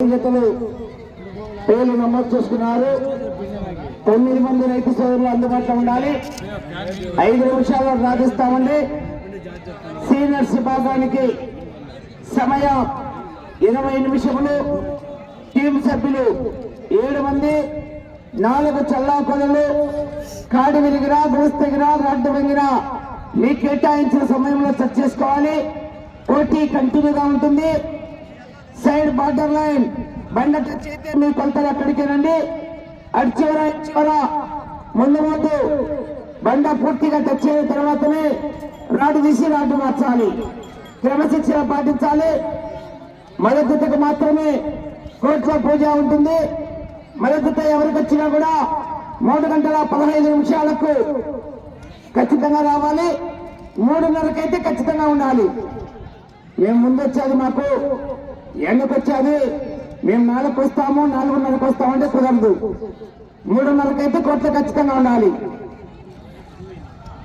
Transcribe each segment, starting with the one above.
జతలు పేర్లు నమోదు చేసుకున్నారు. 9 మంది రైతు సోదరులు అందుబాటులో ఉండాలి. 5 నిమిషాల్లో రాధిస్తామండి. సీనియర్స్ విభాగానికి సమయం 20 నిమిషములు. టీం సభ్యులు 7 మంది, 4 చల్లాపదలు, కాడి విరిగిరా, గోస్తగిరా, రాడ్డు వెంగిరా మీ కేటాయించిన సమయంలో సెట్ చేసుకోవాలి. పోటీ కంటిన్యూగా ఉంటుంది. సైడ్ బార్డర్ లైన్ బండ టచ్ అయితే మీ కొలతలు ఎక్కడికేనండి. అటు చివర ముందు ముందు బండ పూర్తిగా టచ్ అయిన తర్వాతనే రాడ్డు తీసి రాడ్డు మార్చాలి. క్రమశిక్షణ పాటించాలి. మద్దతుకు మాత్రమే కోర్టులో పూజ ఉంటుంది. మద్దతు ఎవరికి వచ్చినా కూడా 3 గంటల 15 నిమిషాలకు ఖచ్చితంగా రావాలి. 3:30కైతే ఖచ్చితంగా ఉండాలి. మేము ముందు వచ్చేది మాకు ఎందుకు వచ్చేది, మేము 4కు వస్తాము, 4:30కు వస్తామంటే కుదరదు. 3:30కైతే కోర్టులో ఖచ్చితంగా ఉండాలి.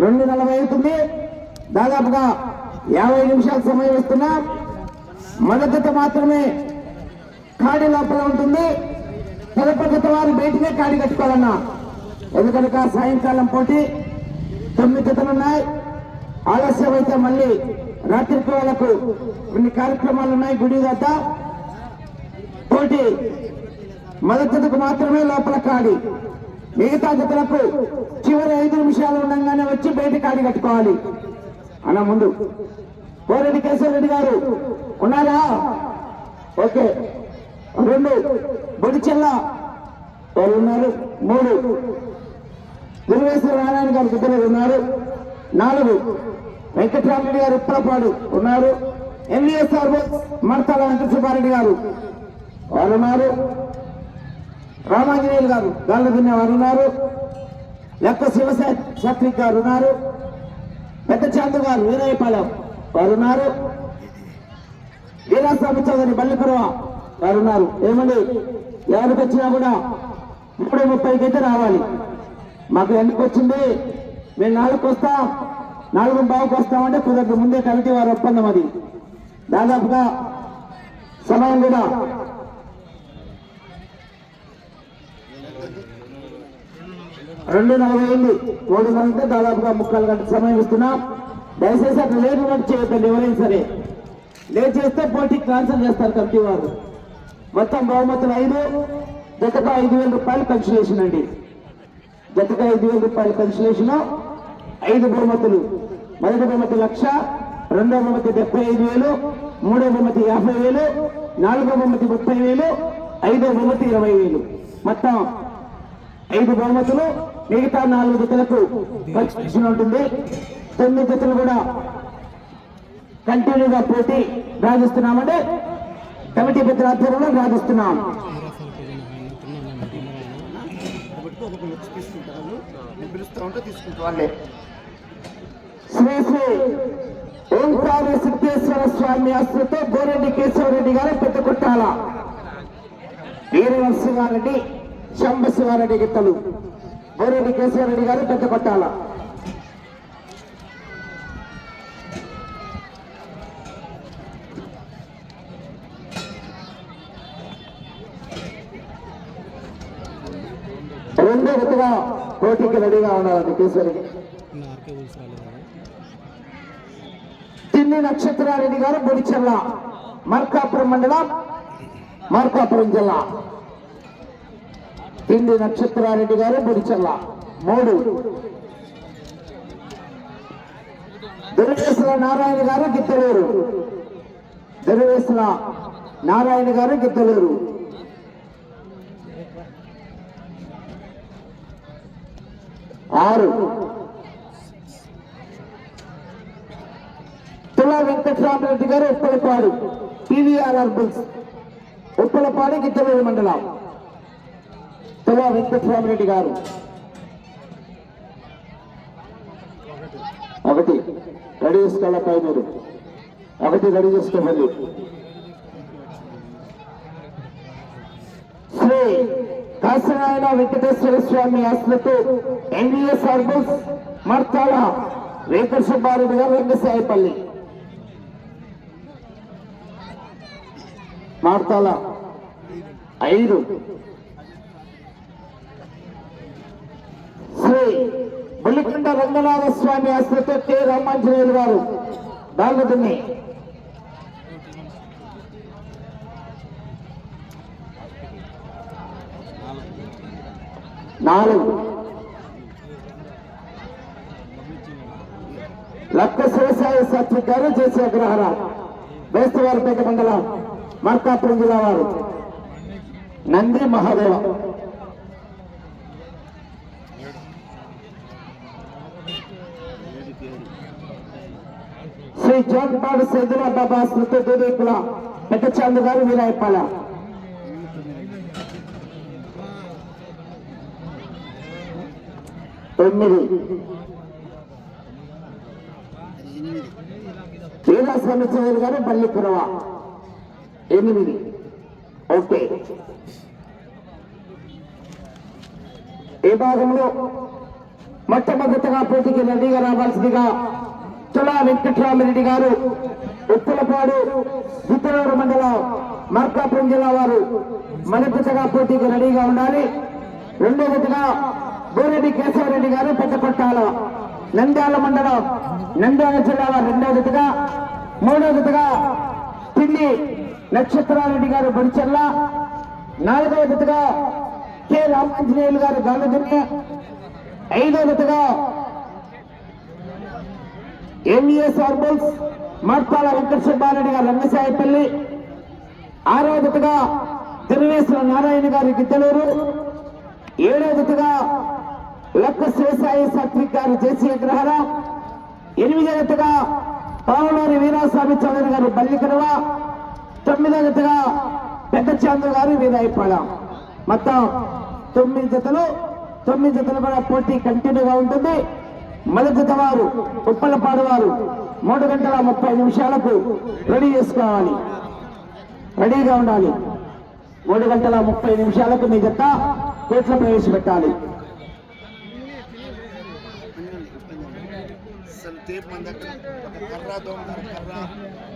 2:40 అవుతుంది. దాదాపుగా 50 నిమిషాల సమయం ఇస్తున్నాం. మొదట మాత్రమే కాడి లోపల ఉంటుంది. తదుపరి వారు బయటనే కాడి కట్టుకోవాలన్నా. ఎందుకనక సాయంకాలం పోటీ 9 జతలున్నాయి. ఆలస్యం అయితే మళ్ళీ రాత్రికి వాళ్ళకు కొన్ని కార్యక్రమాలు ఉన్నాయి. గుడి వద్ద పోటీ మొదటికు మాత్రమే లోపల కాడి. మిగతా జతలకు చివరి 5 నిమిషాలు ఉండగానే వచ్చి బయట కాడి కట్టుకోవాలి. అన్న ముందు కోరెడ్డి కేశవరెడ్డి గారు ఉన్నారా? ఓకే. 2 బొడిచెల్ల వాళ్ళు ఉన్నారు. 3 దుర్వేశ్వర నారాయణ గారు ఇద్దరు ఉన్నారు. 4 వెంకటరామరెడ్డి గారు ఉత్తరపాడు ఉన్నారు. ఎంవిఎస్ఆర్ మడతాల వెంకట సుబ్బారెడ్డి గారు వారు ఉన్నారు. రామాంజనేయులు గారు గాళ్ళ వారు ఉన్నారు. లెక్క శివశాస్త్రి గారు ఉన్నారు. పెద్ద చాందు గారు వీరయ్యపాలెం వారు ఉన్నారు. వీరాస్వామి చౌదరి బల్లిపురవ వారు ఉన్నారు. ఏమండి ఎవరికి వచ్చినా కూడా 3:30కి అయితే రావాలి. మాకు ఎందుకు వచ్చింది, మేము 4కు వస్తాం, 4:15కు వస్తామంటే కుదరదు. ముందే కమిటీ వారి ఒప్పందం అది. దాదాపుగా సమయం కూడా 2:40 అయింది. 3 గంటలతో దాదాపుగా 3:15 గంటల సమయం ఇస్తున్నాం. దయచేసి అట్లా లేట్ నోట్ చేయొద్దండి. ఎవరైనా సరే లేట్ చేస్తే పోటీ క్యాన్సిల్ చేస్తారు కమిటీ వారు. మొత్తం బహుమతులు 5, జతగా 5,000 రూపాయలు కన్సలేషన్ అండి. జతగా 5,000 రూపాయలు కన్సలేషన్. 5 బహుమతులు. మొదటి బహుమతి 1,00,000, రెండో బహుమతి 75,000, మూడో బహుమతి 50,000, నాలుగో బహుమతి 30,000, ఐదో బహుమతి 20,000. మొత్తం 5 బహుమతులు. మిగతా 4 జతలకు కన్సలేషన్ ఉంటుంది. 9 జతలు కూడా కంటిన్యూగా పోటీ రాజిస్తున్నామంటే కమిటీ పెద్దల ఆధ్వర్యంలో రాజిస్తున్నాం. శ్రీ శ్రీ ఓంకార సిద్ధేశ్వర స్వామి ఆశ్రతో బోరెడ్డి కేశవరెడ్డి గారు పెద్ద కొట్టాల, వీరనరసింహారెడ్డి శంభశివారెడ్డి గిత్తలు. బోరెడ్డి కేశవరెడ్డి గారు పెద్ద కొట్టాల. రెండో జతగా పోటీకి రెడీగా ఉండాలండి. కేశవరెడ్డి తిన్ని నక్షత్రారెడ్డి గారు బొడిచెల్ల, మార్కాపురం మండలం, మార్కాపురం జిల్లా. తిండి నక్షత్రారెడ్డి గారు బొడిచెల్ల. 3 దుర్వేశ్వర నారాయణ గారు గిద్దలూరు. దుర్వేశ్వర నారాయణ గారు గిద్దలూరు. 6 తులా వెంకటరామరెడ్డి గారు ఉప్పలపాడు, పివిఆర్ఆర్ బుల్స్, ఉప్పలపాడు గిద్దలూరు మండలం. తులా వెంకటరామరెడ్డి గారు 1 రెడీ చేసుకోవాలపై మీరు 1 రెడీ చేసుకోవాలి. శ్రీ కాశీనారాయణ వెంకటేశ్వర స్వామి ఆశ్రతో ఎంవిఎస్ఆర్ బుల్స్ మర్తాల వెంకట సుబ్బారెడ్డి గారు రంగసాయిపల్లి. మార్తాల 5 శ్రీ బుల్లికొండ రంగనాథ స్వామి ఆశ్రతో కె రామాంజనేయులు గారు దాల్వదుని 4 లక్క శివసాయి శాస్త్రి గారు చేసే అగ్రహార బేస్తవారిపేట మండలం మార్కాపురం జిల్లా వారు నంది మహాదేవ శ్రీ జోన్పాడు సేదుల బాబా స్మృతి దేవీకుల పెద్దచాందు గారు వీరాయపాల 9 వీరాస్వామి చౌదరి గారు బల్లిపురవ 8 ఓకే. ఈ భాగంలో మొట్టమొదటిగా పోటీకి రెడీగా రావాల్సిందిగా తులా వెంకట్రామరెడ్డి గారు ఉప్పులపాడు జిత్తలూరు మండలం మార్కాపురం జిల్లా వారు మొదటిగా పోటీకి రెడీగా ఉండాలి. రెండవదిగా బోరెడ్డి కేశవరెడ్డి గారు పెద్దపట్టాల నంద్యాల మండలం నంద్యాల జిల్లా వారు రెండవదిగా, మూడవదిగా పిల్లి నక్షత్రారెడ్డి గారు బడిచెల్ల, నాలుగవదిగా కె రామాంజనేయులు గారు గాలిదుర్గ, ఐదవదిగా ఎంఈఎస్ ఆర్బల్స్ మార్పాల వెంకట సుబ్బారెడ్డి గారు రంగసాయిపల్లి, ఆరవదిగా తిరువేశ్వర నారాయణ గారి గిద్దలూరు, ఏడవదిగా లక్క శివసాయి శాస్త్రి గారు జేసీ అగ్రహార, ఎనిమిదవదిగా పావులూరి వీరాస్వామి చౌదరి గారు బల్లికరవ, తొమ్మిదవదిగా పెద్ద చాంద్ర గారు వీరాయపాల. మొత్తం 9 జతలు. 9 జతలు కూడా పోటీ కంటిన్యూగా ఉంటుంది. మొదటి జత వారు ఉప్పలపాడు వారు 3 గంటల 30 నిమిషాలకు రెడీ చేసుకోవాలి, రెడీగా ఉండాలి. 3 గంటల 30 నిమిషాలకు మీ జత కోట్లో ప్రవేశపెట్టాలి. टेप बंद कर रहा दो कर रहा